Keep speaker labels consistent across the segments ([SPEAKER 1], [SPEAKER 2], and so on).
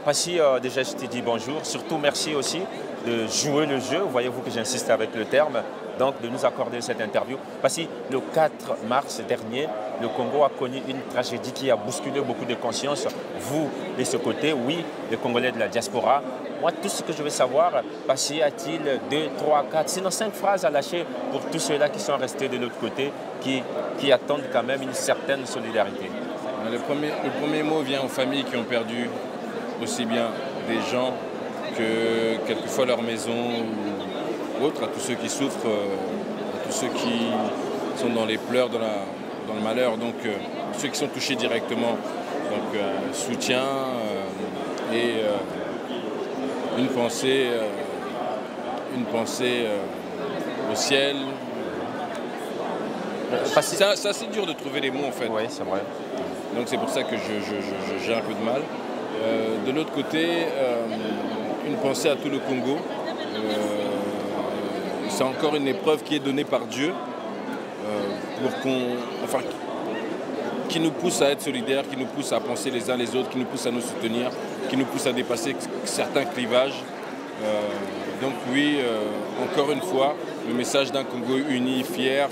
[SPEAKER 1] Passy, déjà je te dis bonjour. Surtout merci aussi de jouer le jeu. Voyez-vous que j'insiste avec le terme. Donc de nous accorder cette interview. Passy, le 4 mars dernier, le Congo a connu une tragédie qui a bousculé beaucoup de consciences. Vous, de ce côté, oui, les Congolais de la diaspora. Moi, tout ce que je veux savoir, Passy, a-t-il 2, 3, 4, sinon 5 phrases à lâcher pour tous ceux-là qui sont restés de l'autre côté, qui attendent quand même une certaine solidarité?
[SPEAKER 2] Le premier mot vient aux familles qui ont perdu aussi bien des gens que quelquefois leur maison ou autre, à tous ceux qui souffrent, à tous ceux qui sont dans les pleurs, dans le malheur, donc ceux qui sont touchés directement. Donc soutien et une pensée au ciel. C'est assez dur de trouver les mots en fait.
[SPEAKER 1] Oui, c'est vrai.
[SPEAKER 2] Donc c'est pour ça que j'ai un peu de mal. De l'autre côté, une pensée à tout le Congo. C'est encore une épreuve qui est donnée par Dieu qui nous pousse à être solidaires, qui nous pousse à penser les uns les autres, qui nous pousse à nous soutenir, qui nous pousse à dépasser certains clivages. Donc oui, encore une fois, le message d'un Congo uni, fier,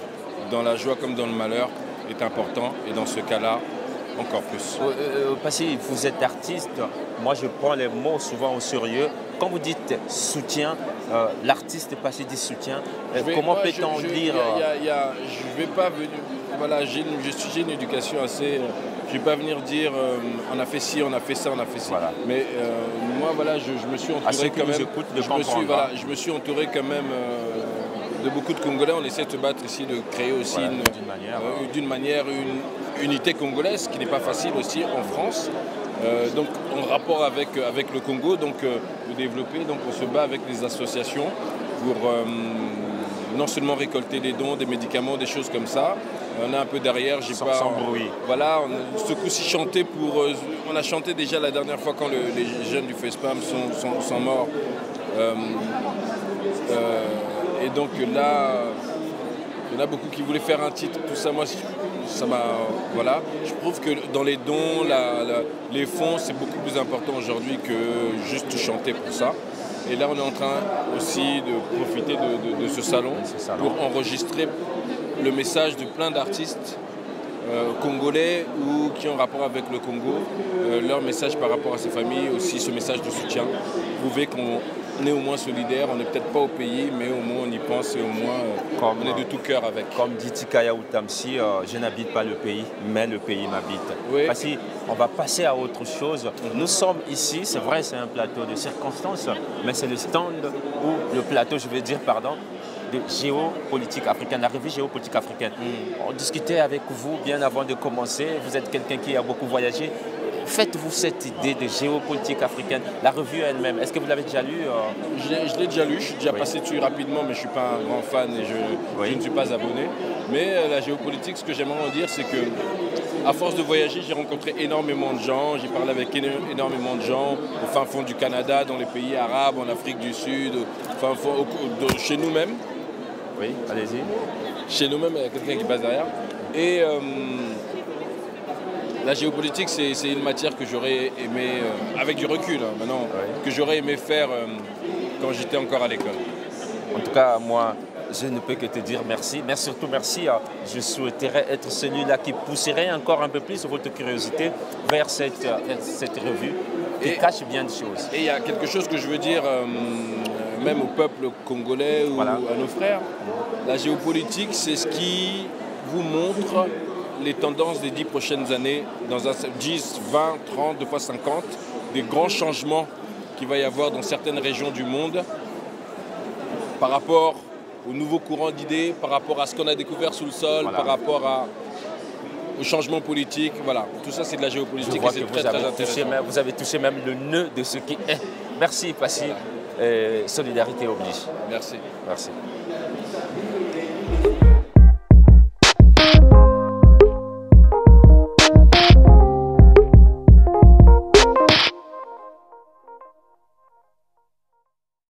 [SPEAKER 2] dans la joie comme dans le malheur, est important. Et dans ce cas-là, encore plus.
[SPEAKER 1] Passy, vous êtes artiste. Moi, je prends les mots souvent au sérieux. Quand vous dites soutien, l'artiste Passy dit soutien. Comment peut-on dire
[SPEAKER 2] je vais pas venir. Voilà, j'ai une éducation assez. Je ne vais pas venir dire on a fait ci, on a fait ça, on a fait ci. Voilà. Mais moi, voilà, je me suis entouré quand même. Je me suis entouré quand même de beaucoup de Congolais. On essaie de se battre ici, de créer aussi d'une manière une unité congolaise, qui n'est pas facile aussi en France. Donc en rapport avec le Congo, donc de développer. Donc on se bat avec les associations pour non seulement récolter des dons, des médicaments, des choses comme ça. On est un peu derrière,
[SPEAKER 1] sans bruit.
[SPEAKER 2] Voilà, ce coup-ci chanté pour. On a chanté déjà la dernière fois quand les jeunes du FESPAM sont morts. Et donc là, il y en a beaucoup qui voulaient faire un titre, tout ça. Moi, ça m'a. Voilà. Je trouve que dans les dons, les fonds, c'est beaucoup plus important aujourd'hui que juste chanter pour ça. Et là, on est en train aussi de profiter de ce salon pour enregistrer le message de plein d'artistes congolais ou qui ont rapport avec le Congo, leur message par rapport à ces familles, aussi ce message de soutien. Prouver qu'on est au moins solidaire, on n'est peut-être pas au pays, mais au moins on y pense et au moins on est de tout cœur avec.
[SPEAKER 1] Comme dit Tikaya Outamsi, je n'habite pas le pays, mais le pays m'habite.
[SPEAKER 2] Oui.
[SPEAKER 1] Passy, on va passer à autre chose. Nous sommes ici, c'est vrai, c'est un plateau de circonstances, mais c'est le stand ou le plateau, je veux dire, pardon, de géopolitique africaine, la revue géopolitique africaine. On discutait avec vous bien avant de commencer. Vous êtes quelqu'un qui a beaucoup voyagé. Faites-vous cette idée de géopolitique africaine, la revue elle-même, est-ce que vous l'avez déjà lu
[SPEAKER 2] Je l'ai déjà lu, je suis déjà passé dessus rapidement, mais je ne suis pas un grand fan et je ne suis pas abonné. Mais la géopolitique, ce que j'aimerais en dire, c'est que à force de voyager, j'ai rencontré énormément de gens, j'ai parlé avec énormément de gens au fin fond du Canada, dans les pays arabes, en Afrique du Sud, chez nous-mêmes.
[SPEAKER 1] Oui, allez-y.
[SPEAKER 2] Chez nous-mêmes, il y a quelqu'un qui passe derrière. Et la géopolitique, c'est une matière que j'aurais aimé, avec du recul maintenant, que j'aurais aimé faire quand j'étais encore à l'école.
[SPEAKER 1] En tout cas, moi, je ne peux que te dire merci. Mais surtout merci. Je souhaiterais être celui-là qui pousserait encore un peu plus votre curiosité vers cette revue qui cache bien de choses.
[SPEAKER 2] Et il y a quelque chose que je veux dire même au peuple congolais ou à nos frères. La géopolitique, c'est ce qui vous montre les tendances des 10 prochaines années, dans 10, 20, 30, 2 fois 50, des grands changements qu'il va y avoir dans certaines régions du monde par rapport aux nouveaux courants d'idées, par rapport à ce qu'on a découvert sous le sol, par rapport au changement politique. Voilà, tout ça c'est de la géopolitique et c'est très intéressant.
[SPEAKER 1] Vous avez touché même le nœud de ce qui est. Merci Passy. Solidarité oblige.
[SPEAKER 2] Merci.
[SPEAKER 1] Merci.